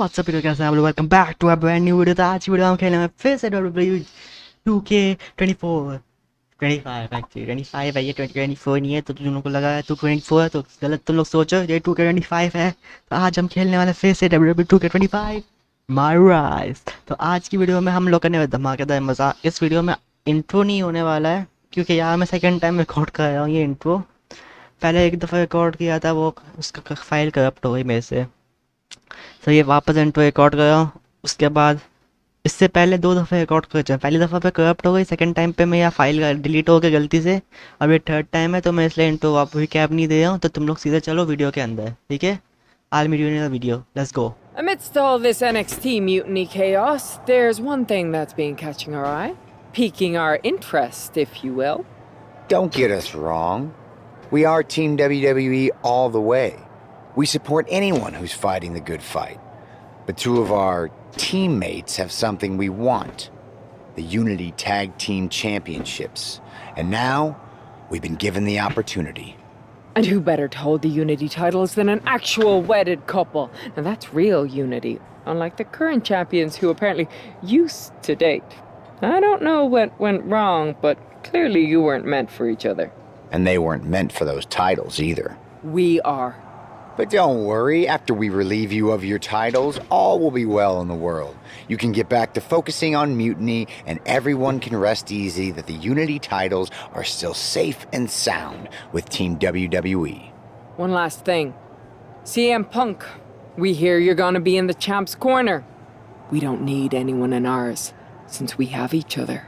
What's up कैसे हैं आप लोग? Welcome back to a brand new video. तो आज की वीडियो हम खेलने में फिर से WWE 2K24 25 एक्चुअली 25 है, ये 2024 नहीं है। तो तुम लोगों को लगा है 224 है तो गलत तुम लोग सोचो, ये 2K25 है। तो आज हम खेलने वाले फिर से WWE 2K25 MyRISE। तो आज की वीडियो में हम लोग करने वाले धमाकेदार मजा। इस वीडियो में इंट्रो नहीं होने वाला है क्योंकि यार मैं सेकेंड टाइम रिकॉर्ड कर रहा हूँ ये इंट्रो। पहले एक दफ़ा रिकॉर्ड किया था, वो उसका फाइल करप्ट हो गई मेरे से, तो ये वापस इंट्रो रिकॉर्ड कर रहा हूँ। उसके बाद इससे पहले 2 दफ़े रिकॉर्ड कर चुका, पहली दफ़ा पे करप्ट हो गई, सेकंड टाइम पे मेरा फाइल डिलीट हो गया गलती से। अब ये थर्ड टाइम है तो मैं इसलिए इंट्रो वापस रिकैप नहीं दे रहा हूँ। तो तुम लोग सीधे चलो वीडियो के अंदर, ठीक है? I'll meet you in the video. Let's go. Amidst all this NXT mutiny chaos, there's one thing that's been catching our eye, piquing our interest, if you will. Don't get us wrong. We are Team WWE all the way. We support anyone who's fighting the good fight. But two of our teammates have something we want. The Unity Tag Team Championships. And now, we've been given the opportunity. And who better to hold the Unity titles than an actual wedded couple? Now that's real unity, unlike the current champions who apparently used to date. I don't know what went wrong, but clearly you weren't meant for each other. And they weren't meant for those titles either. We are. But don't worry, after we relieve you of your titles, all will be well in the world. You can get back to focusing on Mutiny, and everyone can rest easy that the Unity titles are still safe and sound with Team WWE. One last thing. CM Punk, we hear you're gonna be in the champ's corner. We don't need anyone in ours, since we have each other.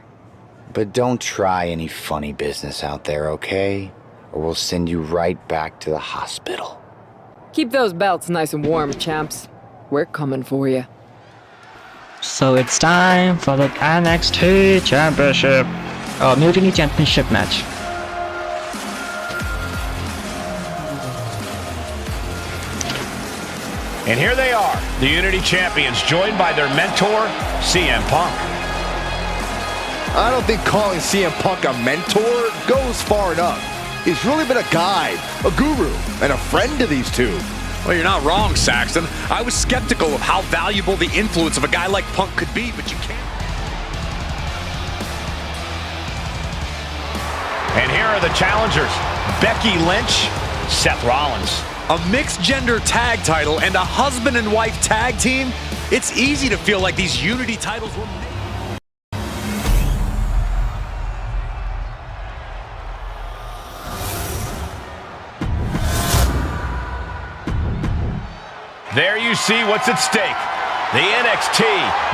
But don't try any funny business out there, okay? Or we'll send you right back to the hospital. Keep those belts nice and warm, champs. We're coming for you. So it's time for the NXT Championship, Mutiny Championship match. And here they are, the Unity Champions, joined by their mentor, CM Punk. I don't think calling CM Punk a mentor goes far enough. He's really been a guide, a guru, and a friend to these two. Well, you're not wrong, Saxton. I was skeptical of how valuable the influence of a guy like Punk could be, but you can't. And here are the challengers, Becky Lynch, Seth Rollins. A mixed-gender tag title and a husband and wife tag team? It's easy to feel like these Unity titles were made. There you see what's at stake. The NXT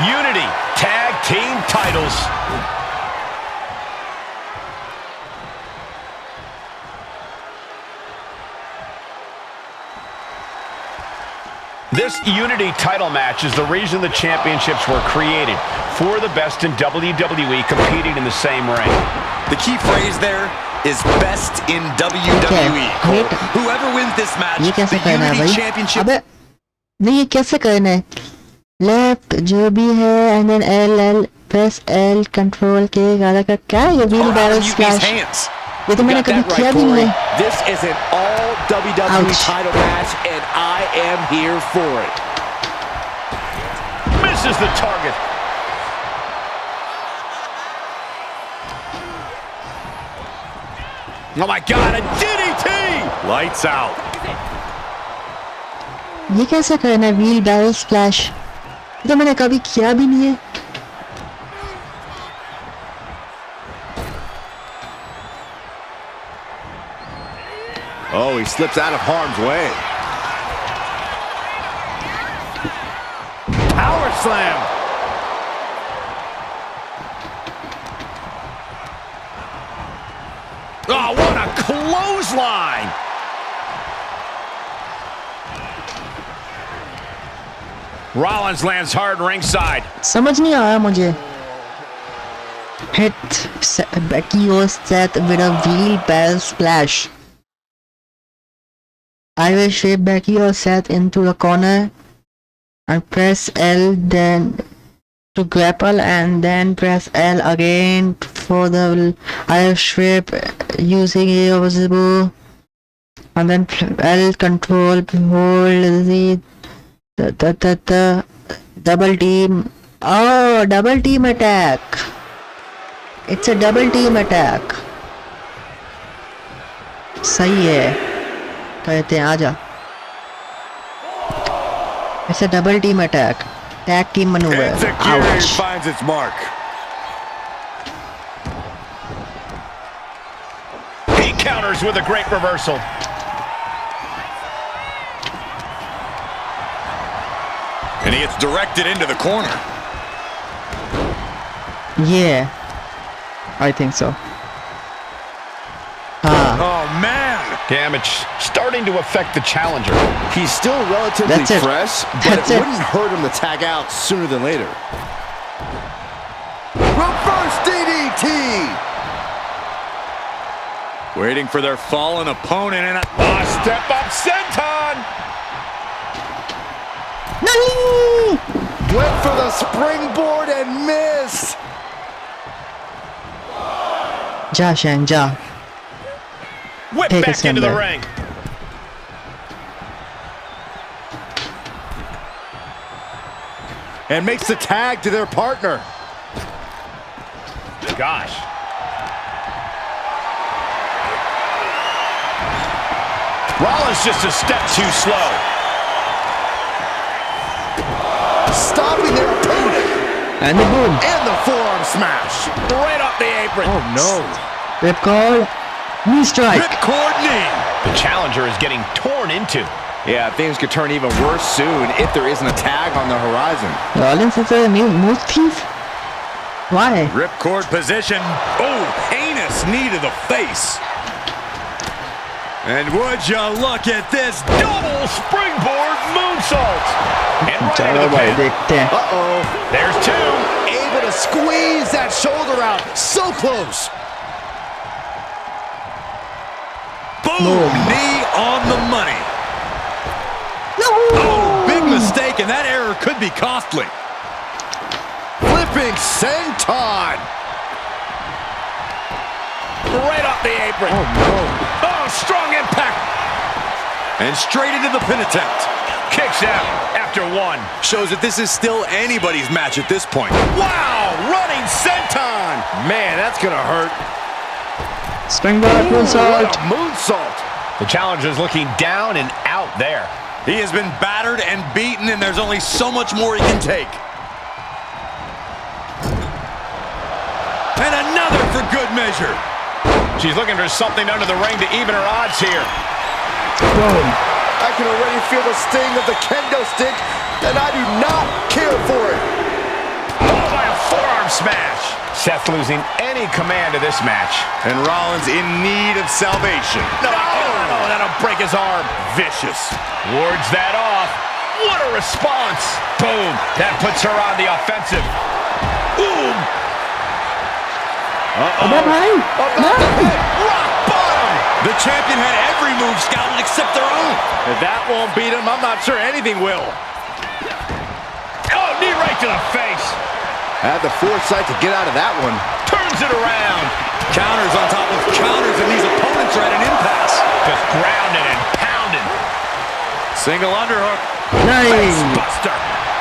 Unity Tag Team titles. This Unity title match is the reason the championships were created, for the best in WWE competing in the same ring. The key phrase there is best in WWE. Okay, Whoever wins this match, ये कैसे the करना है Unity भाई? Championship. अबे नहीं, ये कैसे करना है? लेफ्ट जो भी है and then L press L control के गाना का क्या ये व्हील बैरल स्लैश? ये तो मैंने कभी किया भी नहीं है। This is an all WWE Ouch. title match, and I am here for it. Misses the target. Oh my God, a DDT! Lights out. ये कैसे करना है व्हील बैरल स्प्लैश? ये तो मैंने कभी किया भी नहीं है। Oh, he slips out of harm's way. Power slam. Oh, what a clothesline. Rollins lands hard ringside. समझ नहीं आया मुझे। Hit Becky or Seth with a wheel barrel splash. I will shape Becky or Seth into the corner and press L then to grapple, and then press L again for the Irish shape using irreversible, and then L control hold the The double team. Oh, double team attack. It's a double team attack. सही है. कहते हैं आजा. It's a double team attack. Tag team maneuver. Ouch. Ouch. Finds its mark. He counters with a great reversal. And he gets directed into the corner. Yeah. I think so. Oh, man. Damage starting to affect the challenger. He's still relatively That's it. fresh, but That's it it. wouldn't hurt him to tag out sooner than later. Reverse DDT! Waiting for their fallen opponent and a step up senton. No! Went for the springboard and missed. Ja, Shang, ja. Whip Take a back step into the back. ring. And makes the tag to their partner. Gosh. Rollins just a step too slow. Stopping their opponent. And the boom. And the forearm smash. Right off the apron. Oh, no. Ripcord. Knee strike. Ripcord knee. The challenger is getting torn into. Yeah, things could turn even worse soon if there isn't a tag on the horizon. Rollins is a new move thief? Why? Ripcord position. Oh, heinous knee to the face. And would you look at this double springboard moonsault. And right चलो into the भाई pin. देखते हैं. Uh-oh. There's two. Able to squeeze that shoulder out. So close. Boom. Knee on the money. Oh, big mistake, and that error could be costly. Flipping senton. Right off the apron. Oh, no. Oh, strong impact. And straight into the pin attempt. Kicks out after one. Shows that this is still anybody's match at this point. Wow, running senton. Man, that's going to hurt. Springboard What moonsault. a moonsault. The challenger's looking down and out there. He has been battered and beaten, and there's only so much more he can take. And another for good measure. She's looking for something under the ring to even her odds here. Boom. I can already feel the sting of the kendo stick, and I do not care for it. Oh, by a forearm smash. Seth losing any command of this match. And Rollins in need of salvation. No, that'll break his arm. Vicious. Wards that off. What a response. Boom. That puts her on the offensive. Boom. Above high. Rock bottom. The champion had every move scouted except their own. If that won't beat him, I'm not sure anything will. Oh, knee right to the face. Had the foresight to get out of that one. Turns it around. Counters on top of counters, and these opponents are at an impasse. Just grounded and pounded. Single underhook. Nice. Buster.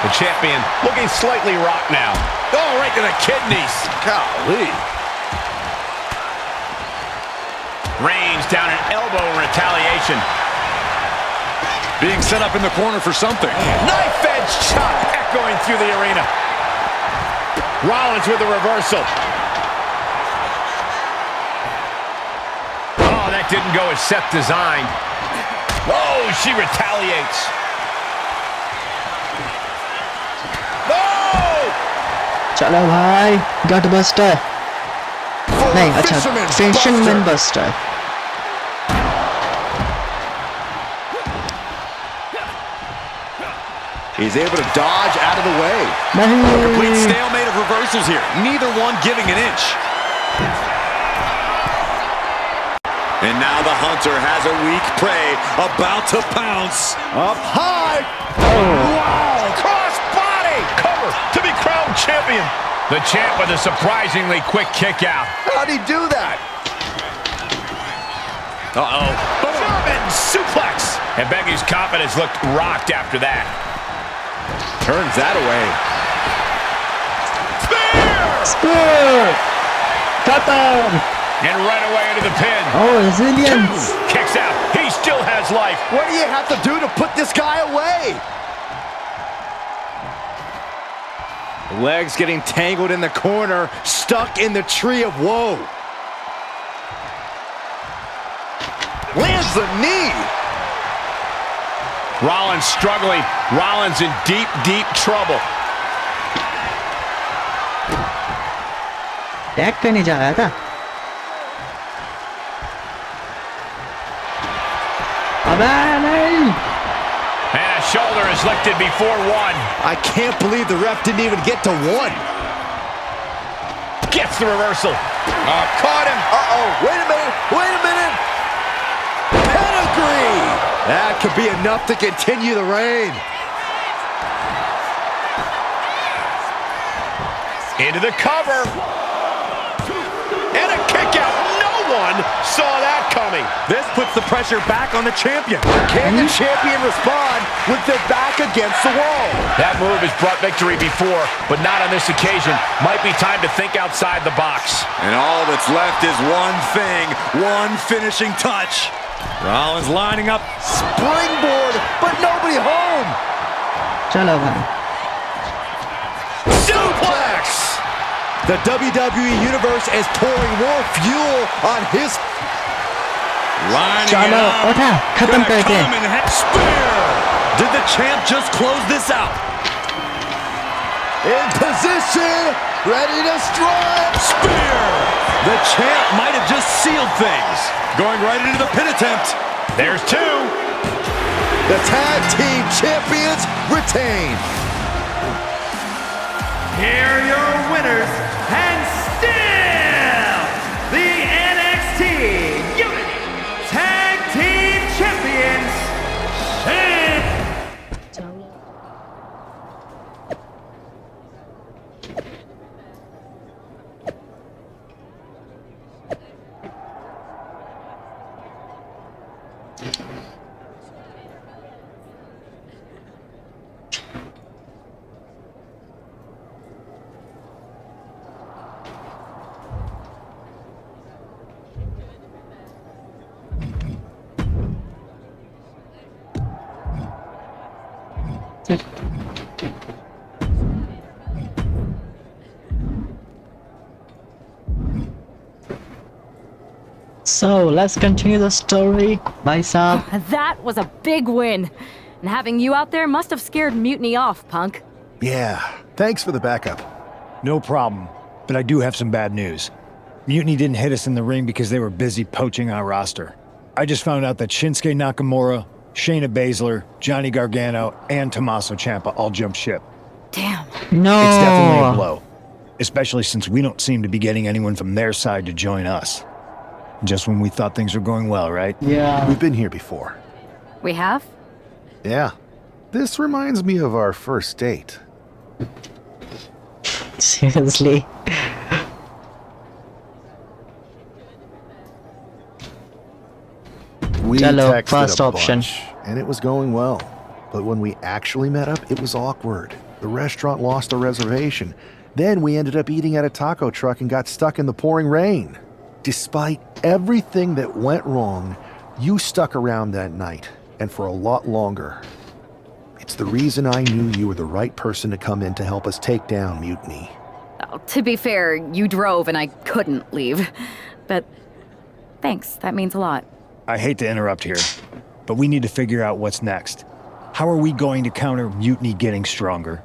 The champion looking slightly rocked now. Oh, right to the kidneys. Golly. Reigns down an elbow in retaliation. Being set up in the corner for something. Knife edge chop echoing through the arena. Rollins with a reversal. Oh, that didn't go as Seth designed. Oh, she retaliates. Oh! चलो भाई. Gutbuster. नहीं अच्छा. Fisherman Buster. He's able to dodge out of the way. Complete नहीं. stalemate of reversals here. Neither one giving an inch. And now the hunter has a weak prey about to pounce. Up high. Wow! Cross body! Cover to be crowned champion. The champ with a surprisingly quick kick out. How'd he do that? Uh-oh. German suplex. And Becky's confidence looked rocked after that. Turns that away. Spear! Khatam! And right away into the pin. Oh, resilience! Kicks out. He still has life. What do you have to do to put this guy away? Legs getting tangled in the corner, stuck in the tree of woe. Lands the knee. Rollins struggling. Rollins in deep, deep trouble. Tag करने जा रहा था अबे नहीं And a shoulder is lifted before one. I can't believe the ref didn't even get to one. Gets the reversal. Caught him. Uh-oh. Wait a minute. Wait a minute. Pedigree. That could be enough to continue the reign. Into the cover. And a kick out. No one saw that coming. This puts the pressure back on the champion. Can the champion respond with their back against the wall? That move has brought victory before, but not on this occasion. Might be time to think outside the box. And all that's left is one thing, one finishing touch. Rollins lining up, springboard, but nobody home. चलो भाई Suplex! The WWE Universe is pouring more fuel on his... Lining चलो उठा खत्म करके Spear! Did the champ just close this out? In position, ready to strike. Spear! The champ might have just sealed things. Going right into the pin attempt. There's two. The tag team champions retain. Here are your winners, and still the NXT Unity Tag Team Champions, Shang. So let's continue the story भाई साहब That was a big win. And having you out there must have scared Mutiny off, punk. Yeah, thanks for the backup. No problem, but I do have some bad news. Mutiny didn't hit us in the ring because they were busy poaching our roster. I just found out that Shinsuke Nakamura, Shayna Baszler, Johnny Gargano, and Tommaso Ciampa all jumped ship. Damn. no It's definitely a blow, especially since we don't seem to be getting anyone from their side to join us. Just when we thought things were going well, right? yeah We've been here before. We have? Yeah. This reminds me of our first date. seriously We Chalo, texted first a option. bunch, and it was going well. But when we actually met up, it was awkward. The restaurant lost a reservation. Then we ended up eating at a taco truck and got stuck in the pouring rain. Despite everything that went wrong, you stuck around that night, and for a lot longer. It's the reason I knew you were the right person to come in to help us take down Mutiny. Oh, to be fair, you drove and I couldn't leave. But thanks, that means a lot. I hate to interrupt here, but we need to figure out what's next. How are we going to counter Mutiny getting stronger?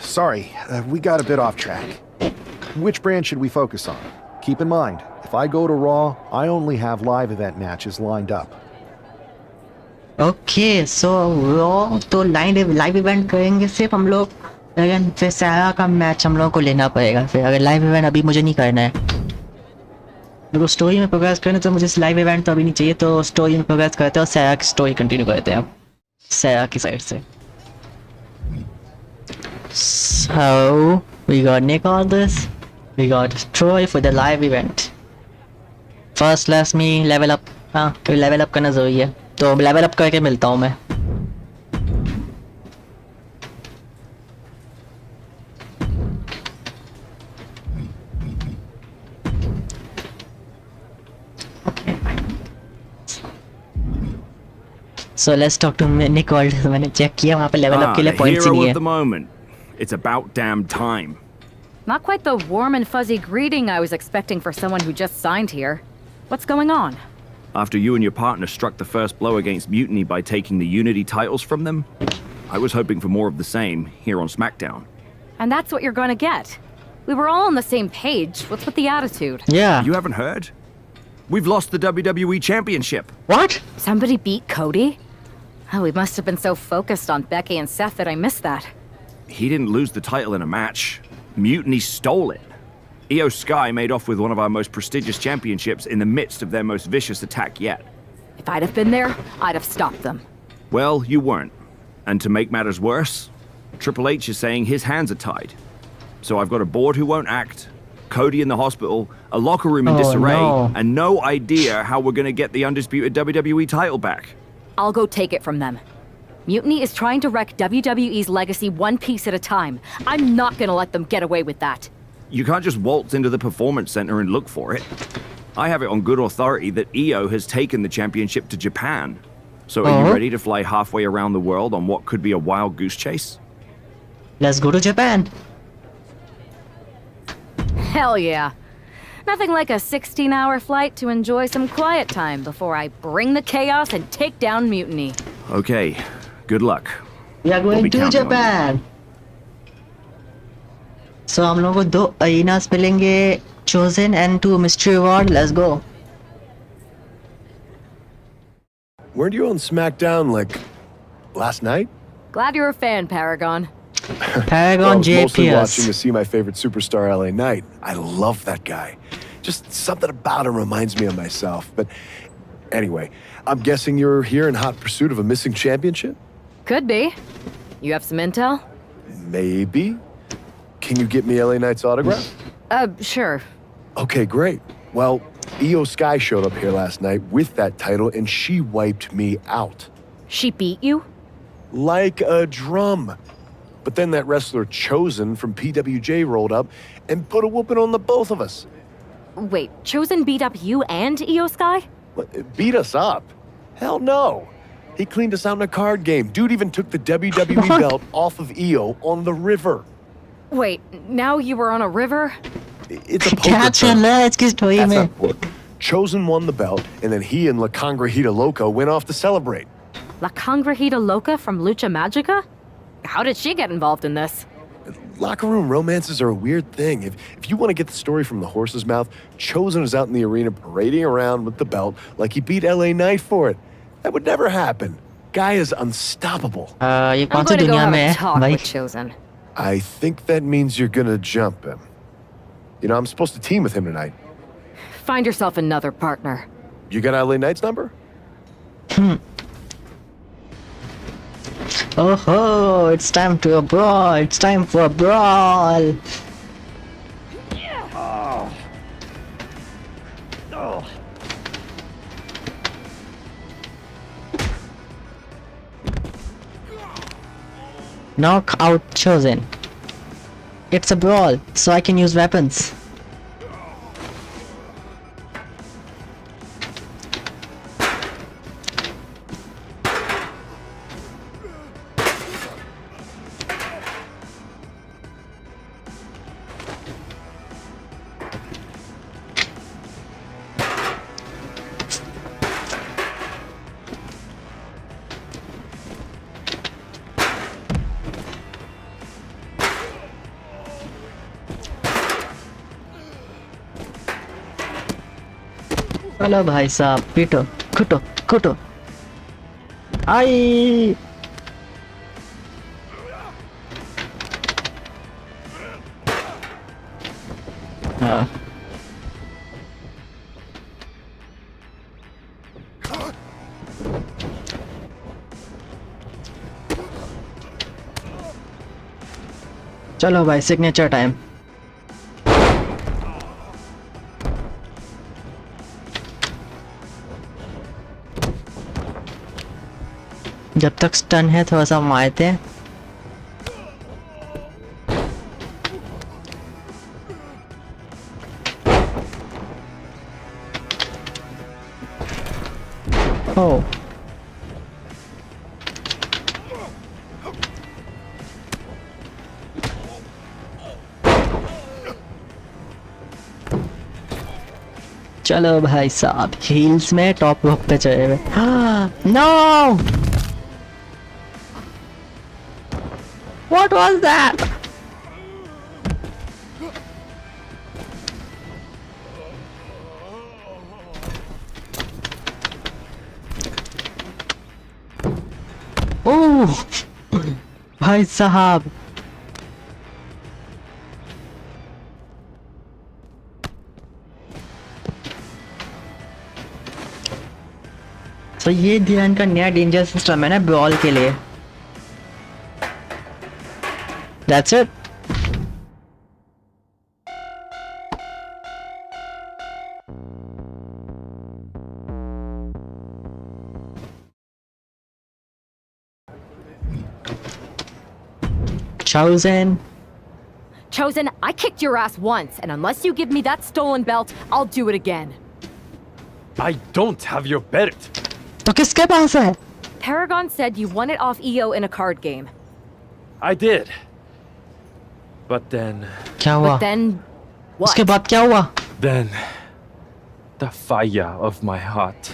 Sorry, we got a bit off track. Which brand should we focus on? Keep in mind, if I go to Raw, I only have live event matches lined up. Okay so raw तो live event करेंगे सिर्फ हम लोग लेकिन फिर सारा का match हम लोगों को लेना पड़ेगा फिर अगर लाइव इवेंट अभी मुझे नहीं करना है मेरे को स्टोरी में प्रोग्रेस करना तो मुझे लाइव इवेंट तो अभी नहीं चाहिए तो स्टोरी में प्रोग्रेस करते हैं और सारा की स्टोरी कंटिन्यू करते हैं अब सारा की साइड से So we got Nick on this. We got Troy for the live event. First let me level up. हाँ तो level up करना जरूरी है तो level up करके मिलता हूँ मैं So let's talk to Nick Aldis. मैंने check किया वहाँ पे level up के लिए the points ही hero नहीं of है. the moment. It's about damn time. Not quite the warm and fuzzy greeting I was expecting for someone who just signed here. What's going on? After you and your partner struck the first blow against Mutiny by taking the Unity titles from them, I was hoping for more of the same here on SmackDown. And that's what you're gonna get. We were all on the same page. What's with the attitude? Yeah. You haven't heard? We've lost the WWE Championship. What? Somebody beat Cody? Oh, we must have been so focused on Becky and Seth that I missed that. He didn't lose the title in a match. Mutiny stole it. Io Sky made off with one of our most prestigious championships in the midst of their most vicious attack yet. If I'd have been there, I'd have stopped them. Well, you weren't. And to make matters worse, Triple H is saying his hands are tied. So I've got a board who won't act, Cody in the hospital, a locker room in disarray, no. and no idea how we're gonna get the undisputed WWE title back. I'll go take it from them. Mutiny is trying to wreck WWE's legacy one piece at a time. I'm not gonna let them get away with that. You can't just waltz into the Performance Center and look for it. I have it on good authority that Io has taken the championship to Japan. So are you ready to fly halfway around the world on what could be a wild goose chase? Let's go to Japan. Hell yeah. Nothing like a 16-hour flight to enjoy some quiet time before I bring the chaos and take down Mutiny. Okay, good luck. We are We'll going be to counting on Japan. So हम लोगों को 2 arenas मिलेंगे, Chosen and 2 Mystery Award. Let's go. Weren't you on SmackDown like last night? Glad you're a fan, Paragon. Paragon Well, I was J. mostly watching to Pierce. see my favorite superstar, LA Knight. I love that guy. Just something about him reminds me of myself. But anyway, I'm guessing you're here in hot pursuit of a missing championship? Could be. You have some intel? Maybe. Can you get me LA Knight's autograph? Sure. Okay, great. Well, Io Sky showed up here last night with that title and she wiped me out. She beat you? Like a drum. But then that wrestler Chosen from PWJ rolled up and put a whooping on the both of us. Wait, Chosen beat up you and Io Sky? What, beat us up? Hell no. He cleaned us out in a card game. Dude even took the WWE belt off of Io on the river. Wait, now you were on a river? It's a poker क्या चल tournament. रहा है इसकी story That's में? not important. Chosen won the belt, and then he and La Congrejita Loca went off to celebrate. La Congrejita Loca from Lucha Magica? How did she get involved in this? Locker room romances are a weird thing. If you want to get the story from the horse's mouth, Chosen was out in the arena parading around with the belt like he beat LA Knight for it. That would never happen. Guy is unstoppable. ये I'm कौन सी going to go दुनिया have में a है talk भाई? with Chosen. I think that means you're gonna jump him. You know, I'm supposed to team with him tonight. Find yourself another partner. You got LA Knight's number? Oh, it's time to a brawl. It's time for a brawl. Knock out Chosen. It's a brawl, so I can use weapons. चलो भाई साहब पीटो कुटो कुटो आई हाँ चलो भाई signature time जब तक stun है थोड़ा सा मारते हैं ओ चलो भाई साहब हील्स में टॉप रोप पे चले हुए know what was that oh भाई साहब तो ये ध्यान का नया डेंजर सिस्टम है ना ब्रॉल के लिए That's it. Chosen. Chosen, I kicked your ass once, and unless you give me that stolen belt, I'll do it again. I don't have your belt. तो किसके पास है? Paragon said you won it off EO in a card game. I did. But then... क्या हुआ? But then... What? उसके बाद क्या हुआ? Then... The fire of my heart.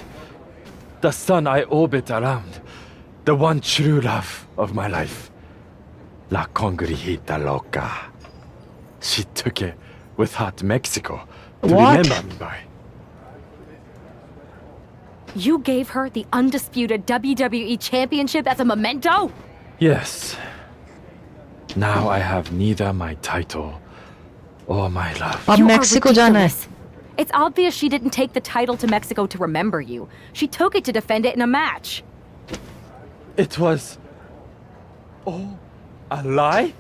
The sun I orbit around. The one true love of my life. La Congregita Loca. She took it with her to Mexico to What? remember me by. You gave her the undisputed WWE Championship as a memento? Yes. Now I have neither my title or my love. अब You are Mexico जाना है. ridiculous. It's obvious she didn't take the title to Mexico to remember you. She took it to defend it in a match. It was... Oh, a lie?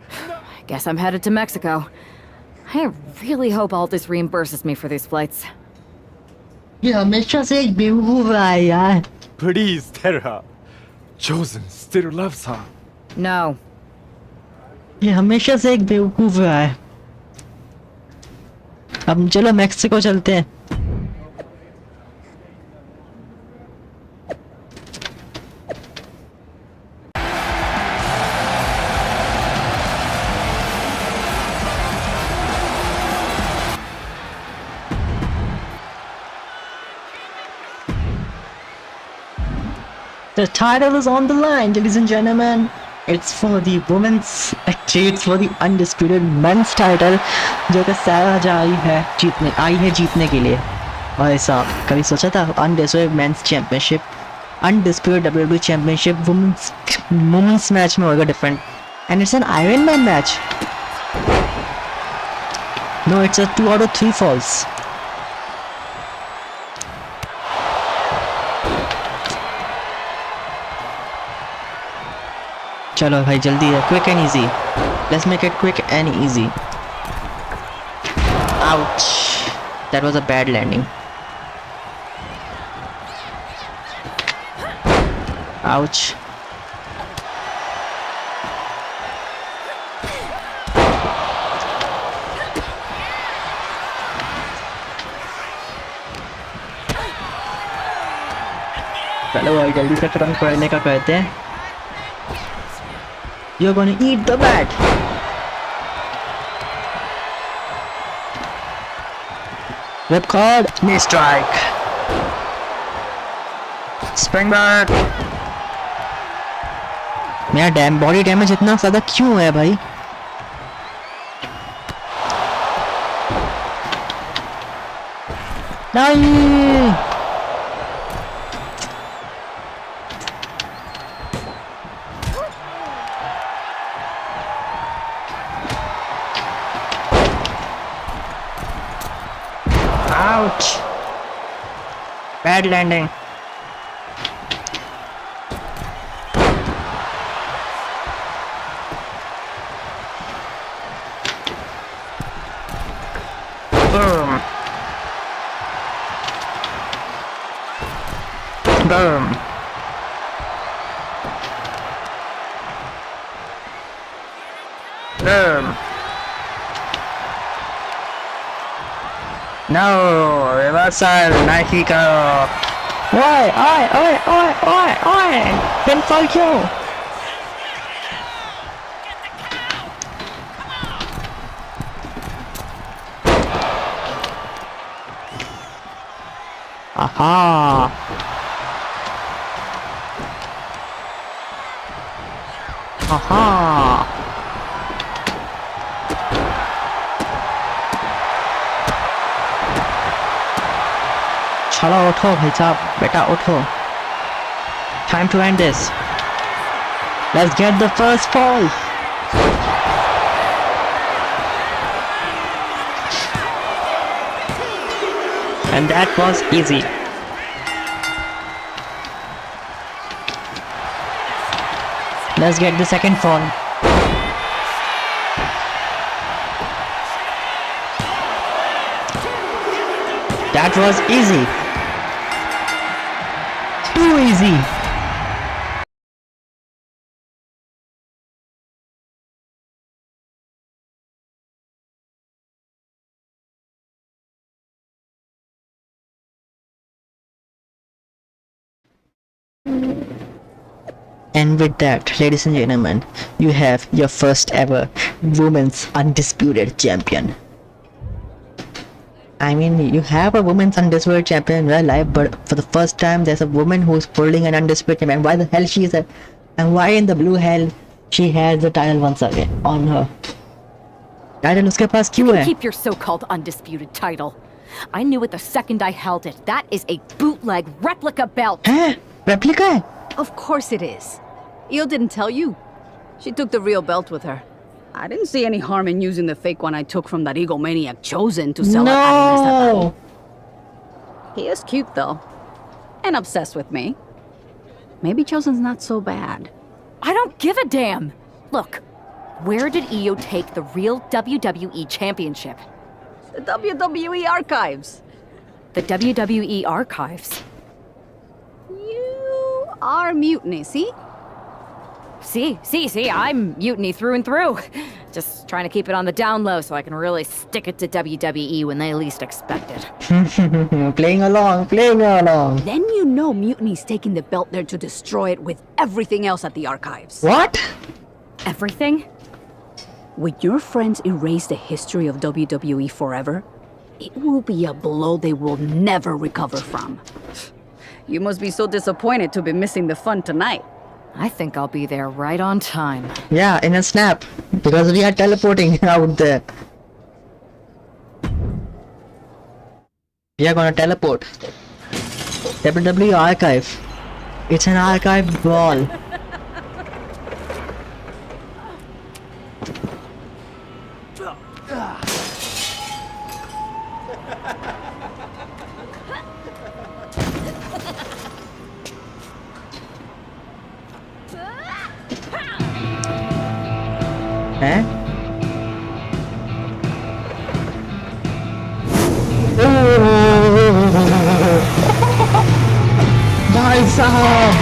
I guess I'm headed to Mexico. I really hope Aldous reimburses me for these flights. ये हमेशा से एक बेवकूफ रहा है यार. Please tell her. Chosen still loves her. No. ये हमेशा से एक बेवकूफ रहा है. अब चलो मेक्सिको चलते हैं. The title is on the line, ladies and gentlemen. It's for the women's, actually it's for the undisputed men's title, जो कि सारा आई है जीतने के लिए. और ऐसा कभी सोचा था undisputed men's championship, undisputed WWE championship, women's match में होगा different, and it's an Iron Man match. No, it's a 2 out of 3 falls. चलो भाई जल्दी है. Quick and easy. Let's make it quick and easy. Ouch. That was a bad landing. Ouch. चलो भाई जल्दी से खत्म करने का कहते हैं. You're gonna eat the bat. Ripcord, knee strike. Spring back. मेरा डैम बॉडी डैमेज इतना ज़्यादा क्यों है भाई? नहीं. Ouch! Bad landing. Boom. Boom. Boom. No, reversal, Nike go. Oi! Pinfall kill. Aha! Aha! चलो उठो भाई साहब, बेटा उठो. Time to end this. Let's get the first fall. And that was easy. Let's get the second fall. That was easy. Too easy. And with that, ladies and gentlemen, you have your first ever women's undisputed champion. I mean, you have a women's undisputed champion in real life, but for the first time, there's a woman who's holding an undisputed champion. Why the hell she is a... And why in the blue hell she has the title once again on her? Title उसके पास क्यों है? Keep your so-called undisputed title. I knew it the second I held it. That is a bootleg replica belt. हैं? Replica है? Of course it is. Io didn't tell you. She took the real belt with her. I didn't see any harm in using the fake one I took from that egomaniac Chosen to sell at No! He is cute though. And obsessed with me. Maybe Chosen's not so bad. I don't give a damn. Look, where did Io take the real WWE Championship? The WWE archives. The WWE Archives. You are Mutiny, see? See, I'm Mutiny through and through. Just trying to keep it on the down low so I can really stick it to WWE when they least expect it. Playing along. Then you know Mutiny's taking the belt there to destroy it with everything else at the archives. What? Everything? When your friends erase the history of WWE forever, it will be a blow they will never recover from. You must be so disappointed to be missing the fun tonight. I think I'll be there right on time. Yeah, in a snap. Because we are teleporting out there. We are gonna teleport. WWE Archive. It's an archive brawl. हैं? भाई साहब!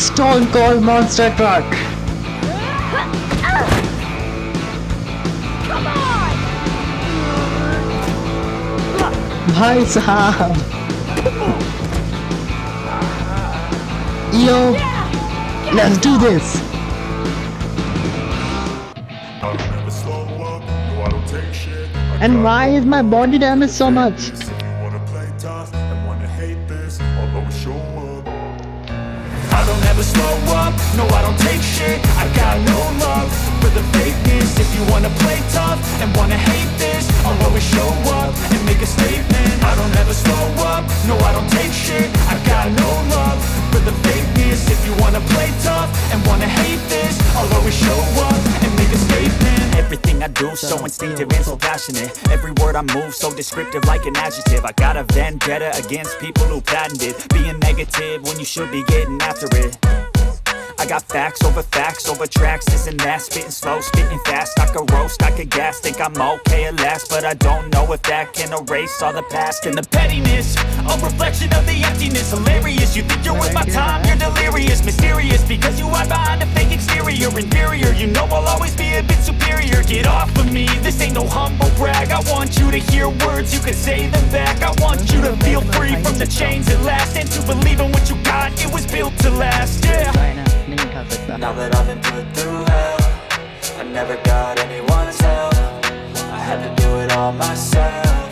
Stone Cold Monster Truck. भाई साहब! Yo! Let's do this! And why is my body damaged so much? I don't ever slow up, no I don't take shit. I got no love for the fakeness. If you wanna play tough and wanna hate this, I'll always show up and make a statement. I don't ever slow up, no I don't take shit. I got no love for the fakeness. If you wanna play tough and wanna hate this, I'll always show up and make a statement. Everything I do so instinctive and so passionate. Every word I move so descriptive like an adjective. I got a vendetta against people who patented being negative when you should be getting after it. I got facts over tracks, this and that. Spitting slow, spitting fast. I could roast, I could gas. Think I'm okay at last, but I don't know if that can erase all the past. And the pettiness, a reflection of the emptiness. Hilarious, you think you're worth my time, you're delirious. Mysterious, because you hide behind a fake exterior. Inferior, you know I'll always be a bit superior. Get off of me, this ain't no humble brag. I want you to hear words, you can say them back. I want you to feel free from the chains at last, and to believe in what you got, it was built to last, yeah. Now that I've been put through hell, I never got anyone's help. I had to do it all myself.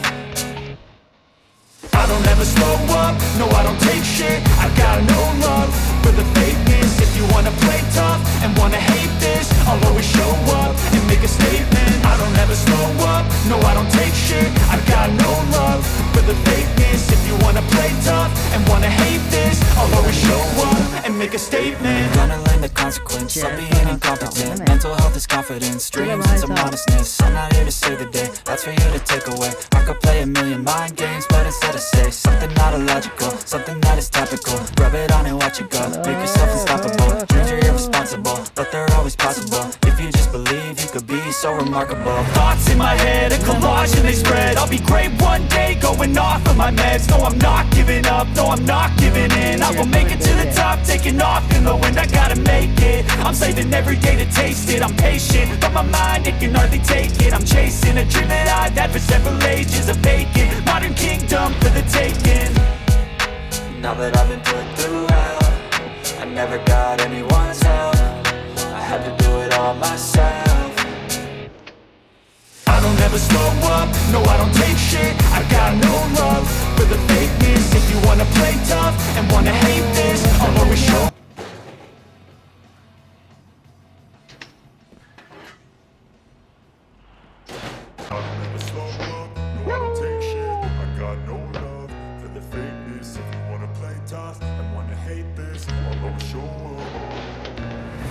make a statement. Gonna learn the consequence of being incompetent. Mental health is confidence, dreams and some honestness. I'm not here to save the day, that's for you to take away. I could play a million mind games, but instead I say something not illogical, something that is topical. Rub it on and watch it go, make yourself unstoppable. Dreams are irresponsible, but they're always possible. If you just believe, you could be so remarkable. Thoughts in my head, a collage and they spread. I'll be great one day, going off of my meds. No, I'm not giving up, no, I'm not giving in. I will make it to the top, taking off in the wind. I gotta make it, I'm saving every day to taste it. I'm patient, but my mind, it can hardly take it. I'm chasing a dream that I've had for several ages. A vacant, modern kingdom for the taking. Now that I've been put through hell, I never got anyone's help. I had to do it all myself. I don't ever slow up, no I don't take shit. I got no love for the fakeness. If you wanna play tough and wanna hate this, I'll always show. I don't ever slow up, no I don't take shit. I got no love for the fakeness. If you wanna play tough and wanna hate this, I'll always show up.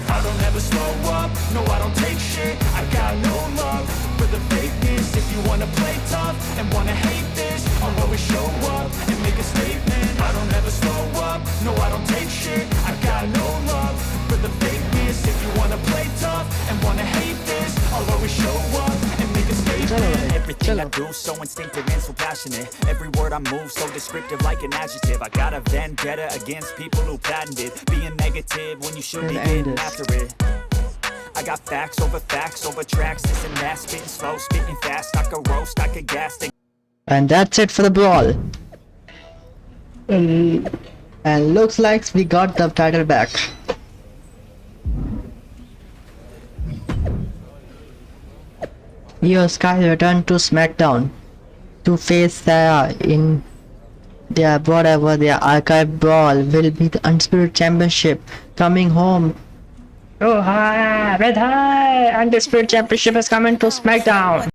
I don't ever slow up, no I don't take shit. I got no love for the fakeness. If you wanna play tough and wanna hate this, I'll always show up and make a statement. I don't ever slow up, no I don't take shit. I got no love for the fakeness. If you wanna play tough and wanna hate this, I'll always show up and make a statement. Everything I do so instinctive and so passionate. Every word I move so descriptive like an adjective. I got a vendetta against people who patented being negative when you should be getting after it. I got facts over tracks, this and that, spitting slow, spitting fast. I could roast, I could gas. And that's it for the brawl. And looks like we got the title back. Io Sky returned to SmackDown to face Sarah in their whatever their archive brawl will be the Undisputed Championship coming home. Oh hi, red high! Undisputed Championship is coming to SmackDown.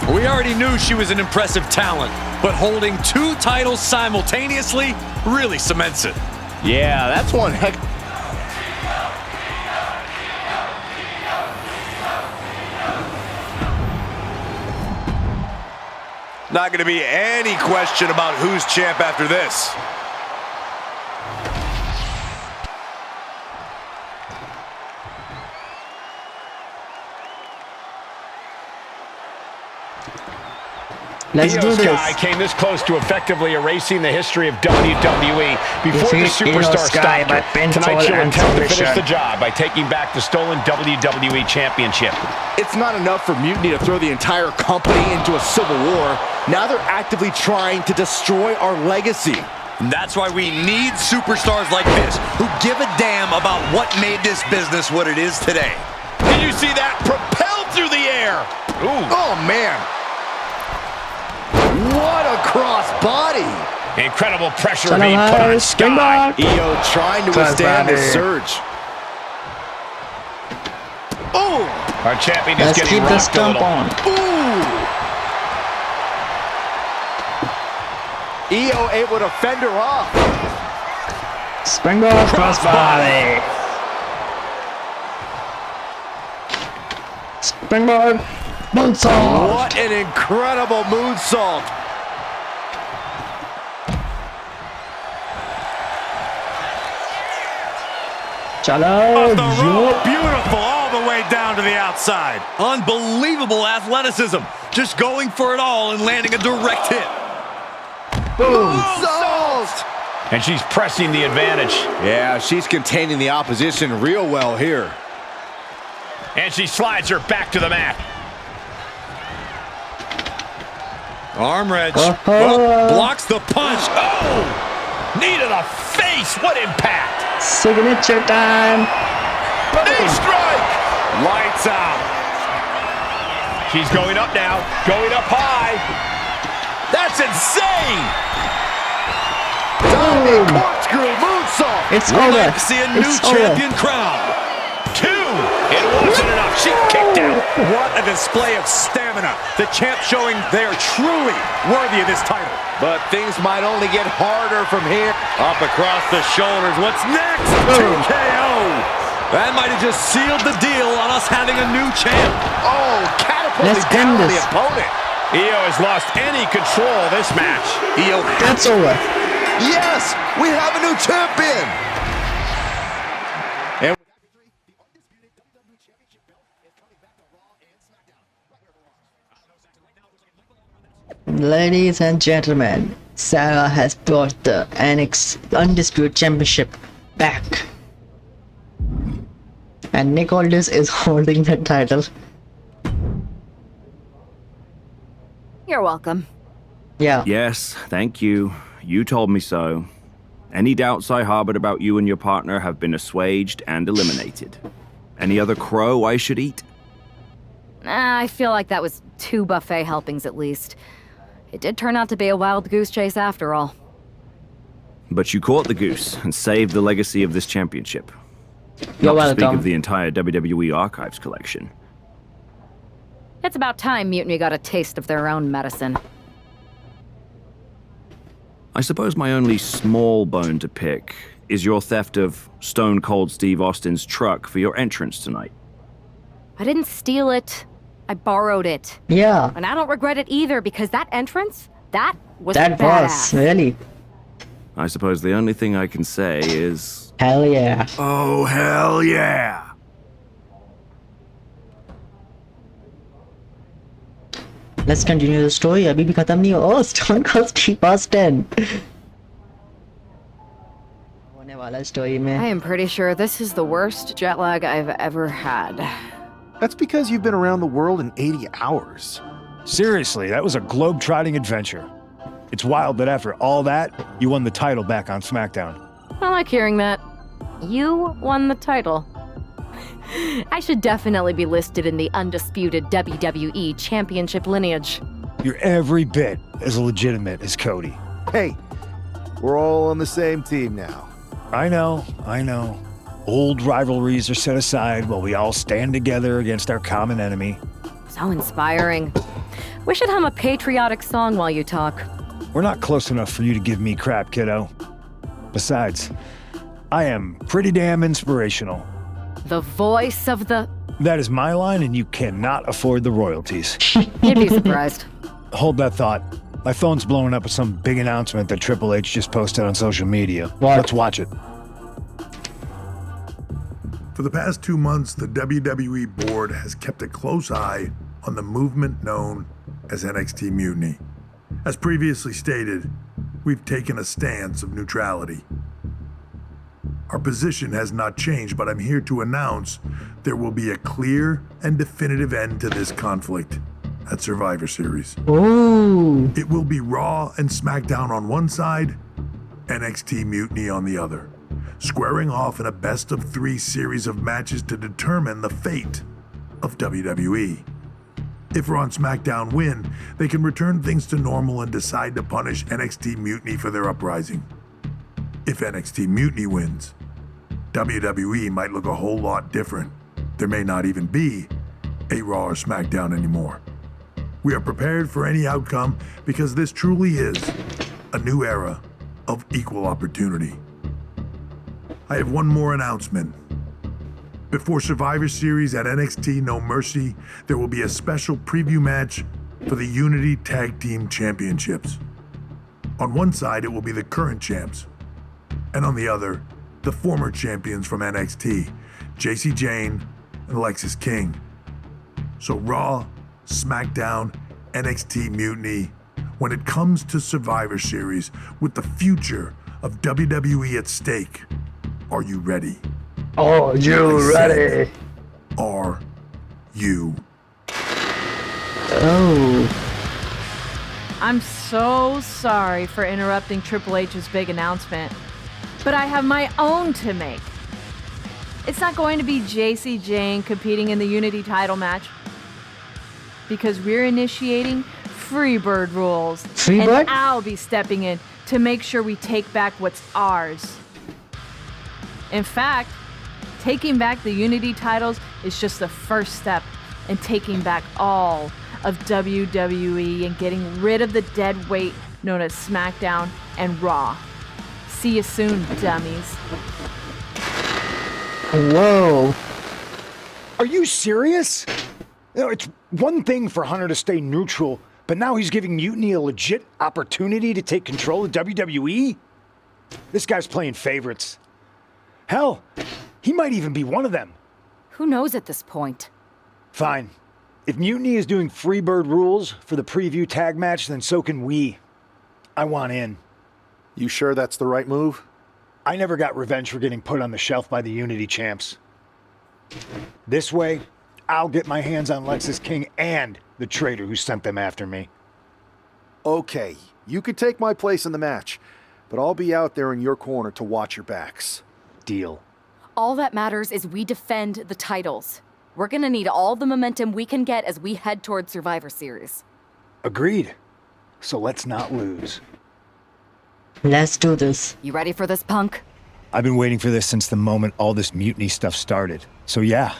We already knew she was an impressive talent, but holding 2 titles simultaneously really cements it. Yeah, that's one heck. Not going to be any question about who's champ after this. Let's do this. Sky came this close to effectively erasing the history of WWE before the superstar stopped her. Tonight she'll attempt to finish the job by taking back the stolen WWE Championship. It's not enough for Mutiny to throw the entire company into a civil war. Now they're actively trying to destroy our legacy. And that's why we need superstars like this, who give a damn about what made this business what it is today. Did you see that? Propelled through the air. Ooh. Oh, man. What a cross body! Incredible pressure being put on Sky. Io trying to withstand the surge. Oh! Our champion is getting rocked a little. Ooh! Io able to fend her off. Springboard crossbody. Springboard moonsault. What an incredible moonsault. Chalo. Beautiful all the way down to the outside. Unbelievable athleticism. Just going for it all and landing a direct hit. Moonsault! And she's pressing the advantage. Yeah, she's containing the opposition real well here. And she slides her back to the mat. Arm wrench. Well, blocks the punch. Oh! Knee to the face. What impact. Signature time. Knee strike. Lights out. She's going up now. Going up high. That's insane. Diving corkscrew moonsault. It's We'd over. like to see a new It's champion crown. 2. It wasn't enough. She kicked out. What a display of stamina. The champ showing they are truly worthy of this title. But things might only get harder from here. Up across the shoulders. What's next? TKO. That might have just sealed the deal on us having a new champ. Oh, catapulted Let's down end the this. opponent. Io has lost any control of this match. Io. That's over. Yes, we have a new champion. And Ladies and gentlemen, Sarah has brought the Undisputed Championship back. And Nick Aldis is holding the title. You're welcome. Yeah. Yes, thank you. You told me so. Any doubts I harbored about you and your partner have been assuaged and eliminated. Any other crow I should eat? I feel like that was 2 buffet helpings at least. It did turn out to be a wild goose chase after all. But you caught the goose and saved the legacy of this championship. You're Not to speak welcome. of the entire WWE Archives collection. It's about time Mutiny got a taste of their own medicine. I suppose my only small bone to pick is your theft of Stone Cold Steve Austin's truck for your entrance tonight. I didn't steal it. I borrowed it. Yeah. And I don't regret it either because that entrance, that was That badass. was really. I suppose the only thing I can say is... Hell yeah. Oh, hell yeah! Let's continue the story. अभी भी खत्म नहीं हो. Oh, Stone Cold Steve Austin. होने वाला story में. I am pretty sure this is the worst jet lag I've ever had. That's because you've been around the world in 80 hours. Seriously, that was a globe-trotting adventure. It's wild that after all that, you won the title back on SmackDown. I like hearing that. You won the title. I should definitely be listed in the undisputed WWE Championship lineage. You're every bit as legitimate as Cody. Hey, we're all on the same team now. I know. Old rivalries are set aside while we all stand together against our common enemy. So inspiring. We should hum a patriotic song while you talk. We're not close enough for you to give me crap, kiddo. Besides, I am pretty damn inspirational. The voice of the... That is my line, and you cannot afford the royalties. You'd be surprised. Hold that thought. My phone's blowing up with some big announcement that Triple H just posted on social media. What? Let's watch it. For the past 2 months, the WWE board has kept a close eye on the movement known as NXT Mutiny. As previously stated, we've taken a stance of neutrality. Our position has not changed, but I'm here to announce there will be a clear and definitive end to this conflict at Survivor Series. Ooh. It will be Raw and SmackDown on one side, NXT Mutiny on the other, squaring off in a best-of-3 series of matches to determine the fate of WWE. If Raw and SmackDown win, they can return things to normal and decide to punish NXT Mutiny for their uprising. If NXT Mutiny wins, WWE might look a whole lot different. There may not even be a Raw or SmackDown anymore. We are prepared for any outcome because this truly is a new era of equal opportunity. I have one more announcement. Before Survivor Series at NXT No Mercy, there will be a special preview match for the Unity Tag Team Championships. On one side, it will be the current champs, and on the other, the former champions from NXT, JC Jane and Alexis King. So Raw, SmackDown, NXT Mutiny, when it comes to Survivor Series with the future of WWE at stake, are you ready? Are you ready? Are you? Oh. I'm so sorry for interrupting Triple H's big announcement. but I have my own to make. It's not going to be JC Jane competing in the Unity title match, because we're initiating Freebird rules. Freebird? And I'll be stepping in to make sure we take back what's ours. In fact, taking back the Unity titles is just the first step in taking back all of WWE and getting rid of the dead weight known as SmackDown and Raw. See you soon, dummies. Whoa. Are you serious? You know, it's one thing for Hunter to stay neutral, but now he's giving Mutiny a legit opportunity to take control of WWE? This guy's playing favorites. Hell, he might even be one of them. Who knows at this point? Fine. If Mutiny is doing Freebird rules for the preview tag match, then so can we. I want in. You sure that's the right move? I never got revenge for getting put on the shelf by the Unity champs. This way, I'll get my hands on Lexus King and the traitor who sent them after me. Okay, you could take my place in the match, but I'll be out there in your corner to watch your backs. Deal. All that matters is we defend the titles. We're gonna need all the momentum we can get as we head towards Survivor Series. Agreed. So let's not lose. Let's do this. You ready for this, Punk? I've been waiting for this since the moment all this Mutiny stuff started. So yeah,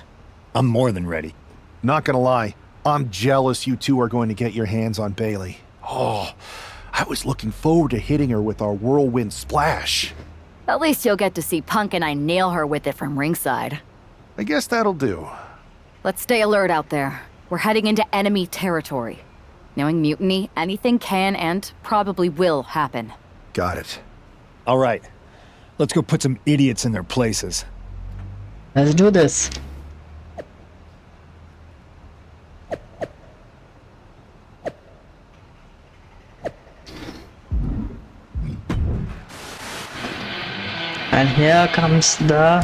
I'm more than ready. Not gonna lie, I'm jealous you two are going to get your hands on Bailey. Oh, I was looking forward to hitting her with our whirlwind splash. At least you'll get to see Punk and I nail her with it from ringside. I guess that'll do. Let's stay alert out there. We're heading into enemy territory. Knowing Mutiny, anything can and probably will happen. Got it. All right. Let's go put some idiots in their places. Let's do this. And here comes the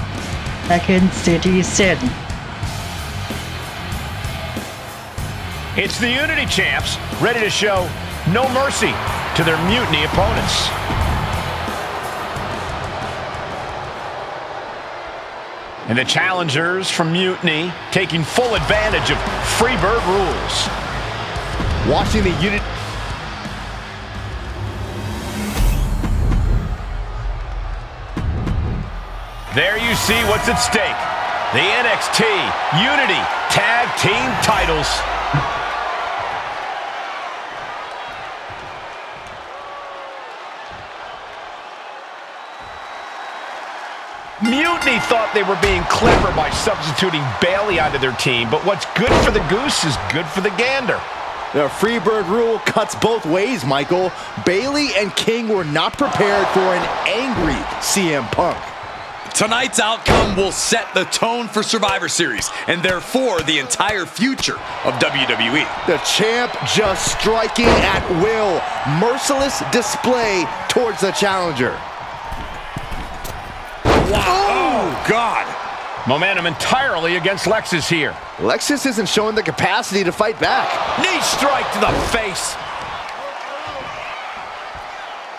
second city set. It's the Unity champs, ready to show no mercy to their Mutiny opponents. And the challengers from Mutiny taking full advantage of Freebird rules. Watching the Unity... There you see what's at stake. The NXT Unity Tag Team titles. Mutiny thought they were being clever by substituting Bailey onto their team, but what's good for the goose is good for the gander. The Freebird rule cuts both ways, Michael. Bailey and King were not prepared for an angry CM Punk. Tonight's outcome will set the tone for Survivor Series, and therefore the entire future of WWE. The champ just striking at will. Merciless display towards the challenger. Wow. Oh, God. Momentum entirely against Lexus here. Lexus isn't showing the capacity to fight back. Knee strike to the face.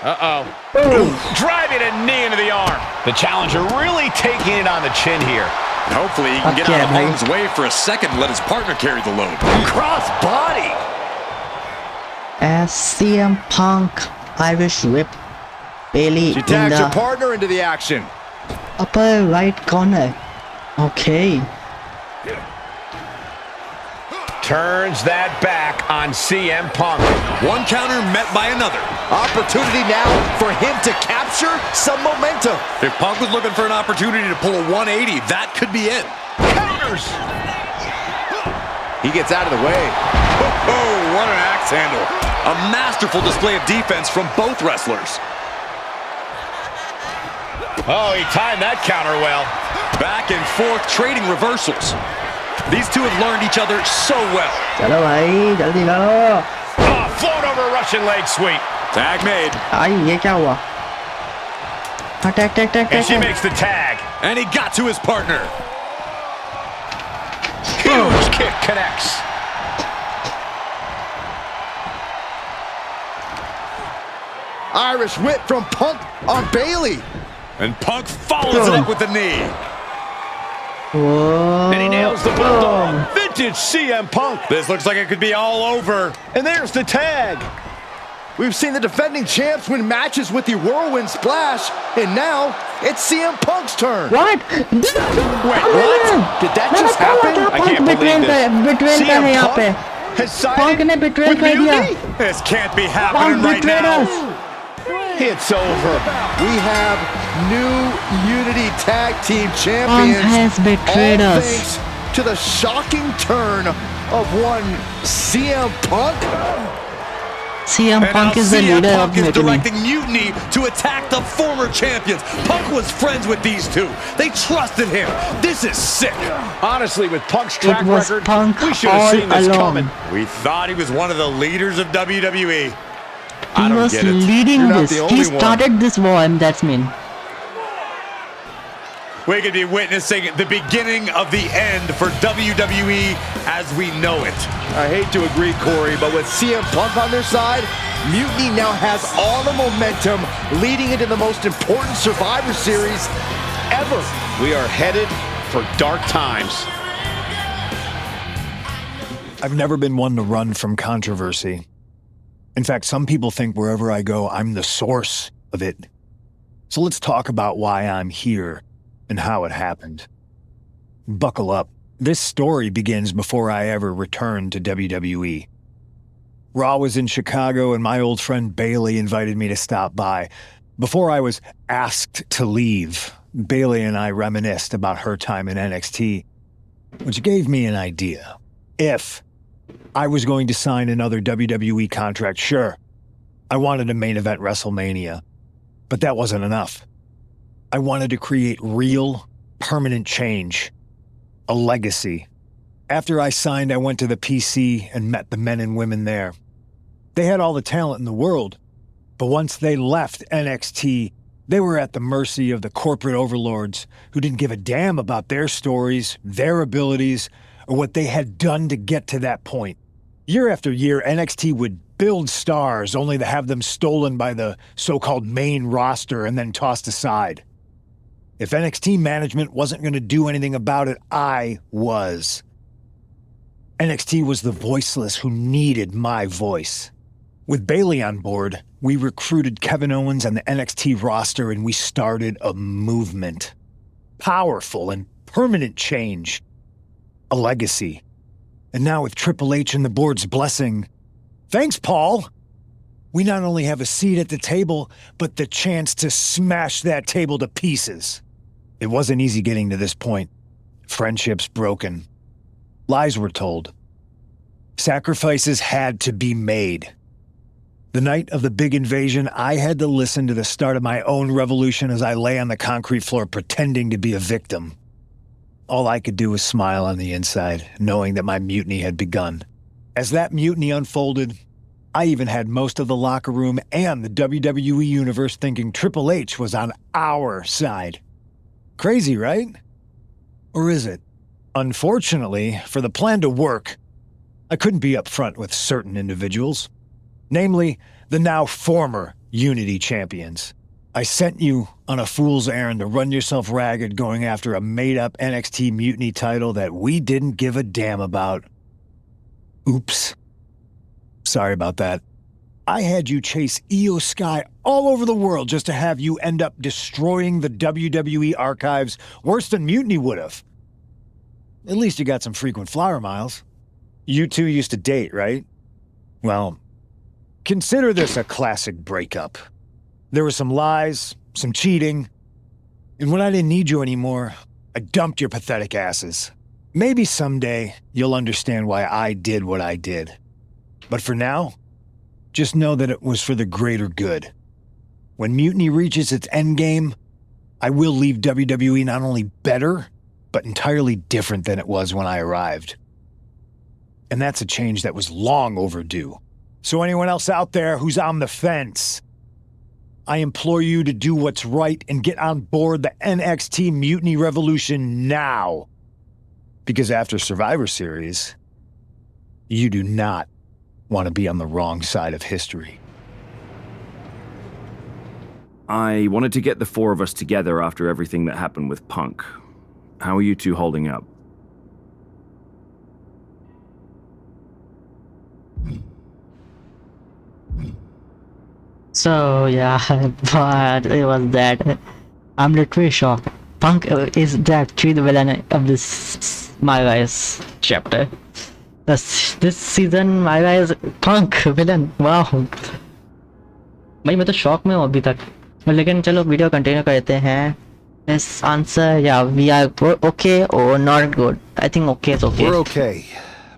Uh-oh. Driving a knee into the arm. The challenger really taking it on the chin here. And hopefully he can get out of harm's way for a second and let his partner carry the load. Cross body. As CM Punk Irish whip Bailey She in tags her the partner into the action. upper right corner. Okay. Turns that back on CM Punk. One counter met by another. Opportunity now for him to capture some momentum. If Punk was looking for an opportunity to pull a 180, that could be it. Counters. He gets out of the way. Oh, what an axe handle. A masterful display of defense from both wrestlers. Oh, he timed that counter well. Back and forth trading reversals. These two have learned each other so well. चलो भाई जल्दी करो. Oh, float over Russian leg sweep. Tag made. आई ये क्या हुआ? हाँ tag tag tag And tag. she makes the tag. And he got to his partner. Huge kick connects. Irish whip from Punk on Bailey. And Punk follows it up with the knee. Whoa. And he nails the bulldog. Vintage CM Punk. This looks like it could be all over. And there's the tag. We've seen the defending champs win matches with the whirlwind splash, and now it's CM Punk's turn. What? Wait, what? Did that just happen? I can't believe this. CM Punk has sided with Mutiny? This can't be happening right now. It's over. We have new Unity Tag Team Champions. Punk has betrayed all us. thanks to the shocking turn of one CM Punk. CM Punk is the leader of Mutiny. Mutiny. Directing Mutiny to attack the former champions. Punk was friends with these two. They trusted him. This is sick. Honestly, with Punk's track record, Punk we should have seen this coming. We thought he was one of the leaders of WWE. He was leading this. He started this war, and that's mean. We could be witnessing the beginning of the end for WWE as we know it. I hate to agree, Corey, but with CM Punk on their side, Mutiny now has all the momentum leading into the most important Survivor Series ever. We are headed for dark times. I've never been one to run from controversy. In fact, some people think wherever I go, I'm the source of it. So let's talk about why I'm here and how it happened. Buckle up. This story begins before I ever returned to WWE. Raw was in Chicago and my old friend Bailey invited me to stop by. Before I was asked to leave, Bailey and I reminisced about her time in NXT, which gave me an idea. If I was going to sign another WWE contract, sure, I wanted a main event WrestleMania, but that wasn't enough. I wanted to create real, permanent change, a legacy. After I signed, I went to the PC and met the men and women there. They had all the talent in the world, but once they left NXT, they were at the mercy of the corporate overlords who didn't give a damn about their stories, their abilities, or what they had done to get to that point. Year after year, NXT would build stars only to have them stolen by the so-called main roster and then tossed aside. If NXT management wasn't going to do anything about it, I was. NXT was the voiceless who needed my voice. With Bailey on board, we recruited Kevin Owens and the NXT roster and we started a movement. Powerful and permanent change. A legacy. And now with Triple H and the board's blessing, thanks, Paul! We not only have a seat at the table, but the chance to smash that table to pieces. It wasn't easy getting to this point. Friendships broken. Lies were told. Sacrifices had to be made. The night of the big invasion, I had to listen to the start of my own revolution as I lay on the concrete floor pretending to be a victim. All I could do was smile on the inside, knowing that my mutiny had begun. As that mutiny unfolded, I even had most of the locker room and the WWE Universe thinking Triple H was on our side. Crazy, right? Or is it? Unfortunately, for the plan to work, I couldn't be upfront with certain individuals. Namely, the now former Unity champions. I sent you on a fool's errand to run yourself ragged going after a made-up NXT Mutiny title that we didn't give a damn about. Oops. Sorry about that. I had you chase Io Sky all over the world just to have you end up destroying the WWE archives worse than Mutiny would have. At least you got some frequent flyer miles. You two used to date, right? Well, consider this a classic breakup. There were some lies, some cheating, and when I didn't need you anymore, I dumped your pathetic asses. Maybe someday you'll understand why I did what I did. But for now, just know that it was for the greater good. When Mutiny reaches its endgame, I will leave WWE not only better, but entirely different than it was when I arrived. And that's a change that was long overdue. So anyone else out there who's on the fence, I implore you to do what's right and get on board the NXT Mutiny Revolution now. Because after Survivor Series, you do not want to be on the wrong side of history. I wanted to get the four of us together after everything that happened with Punk. How are you two holding up? So yeah, but it was that. I'm literally shocked. Punk is actually the villain of this MyRISE chapter. This season MyRISE Punk villain. Wow. भाई मैं तो shock में हूँ अभी तक. लेकिन चलो video continue करते हैं. This answer, yeah, we are okay or not good. I think okay is okay. We're okay,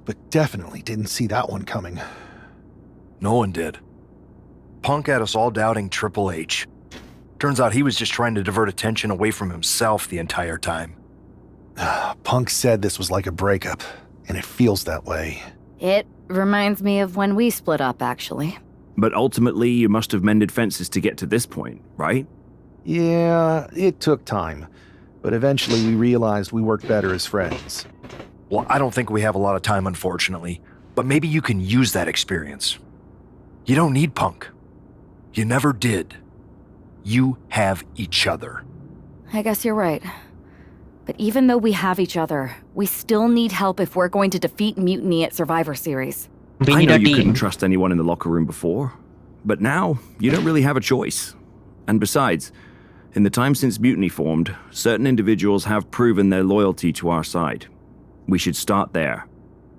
but definitely didn't see that one coming. No one did. Punk had us all doubting Triple H. Turns out he was just trying to divert attention away from himself the entire time. Punk said this was like a breakup, and it feels that way. It reminds me of when we split up, actually. But ultimately, you must have mended fences to get to this point, right? Yeah, it took time. But eventually we realized we worked better as friends. Well, I don't think we have a lot of time, unfortunately. But maybe you can use that experience. You don't need Punk. You never did. You have each other. I guess you're right. But even though we have each other, we still need help if we're going to defeat Mutiny at Survivor Series. I know you couldn't trust anyone in the locker room before, but now you don't really have a choice. And besides, in the time since Mutiny formed, certain individuals have proven their loyalty to our side. We should start there.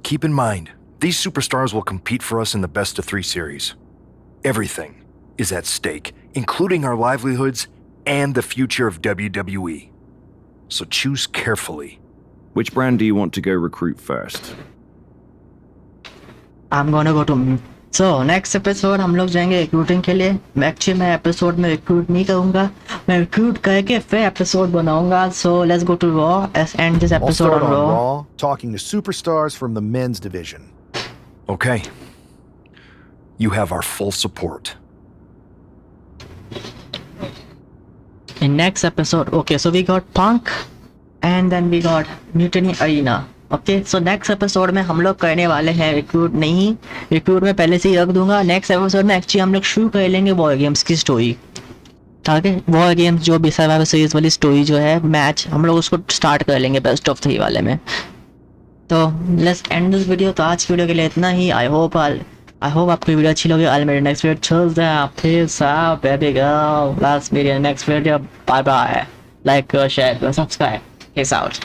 Keep in mind, these superstars will compete for us in the best-of-3 series. Everything is at stake, including our livelihoods and the future of WWE. So choose carefully. Which brand do you want to go recruit first? I'm gonna go to... So, next episode हम लोग जाएंगे recruiting के लिए. Actually मैं episode में recruit नहीं करूँगा. मैं रिक्रूट करके फिर एपिसोड बनाऊँगा. So, let's go to Raw. Let's end this episode on Raw. Talking to superstars from the men's division. Okay. You have our full support. In next episode, okay, so we got Punk and then we got Mutiny Arena. Okay so next episode में हम लोग करने वाले हैं recruit. नहीं, recruit में पहले से ही रख दूंगा. नेक्स्ट एपिसोड में एक्चुअली हम लोग शुरू कर लेंगे वॉर गेम्स की स्टोरी. ठीक है, वॉर गेम्स जो भी सर्वाइवर सीरीज वाली स्टोरी जो है मैच, हम लोग उसको स्टार्ट कर लेंगे बेस्ट ऑफ 3 वाले में. तो लेट्स एंड दिस वीडियो. तो आज की वीडियो के लिए इतना ही. आई होप आपकी वीडियो अच्छी लगी. आई मेरे नेक्स्ट वीडियो चलते हैं. Peace out baby girl. Last video next video. Bye bye. Like करो, शेयर करो, सब्सक्राइब. Peace out.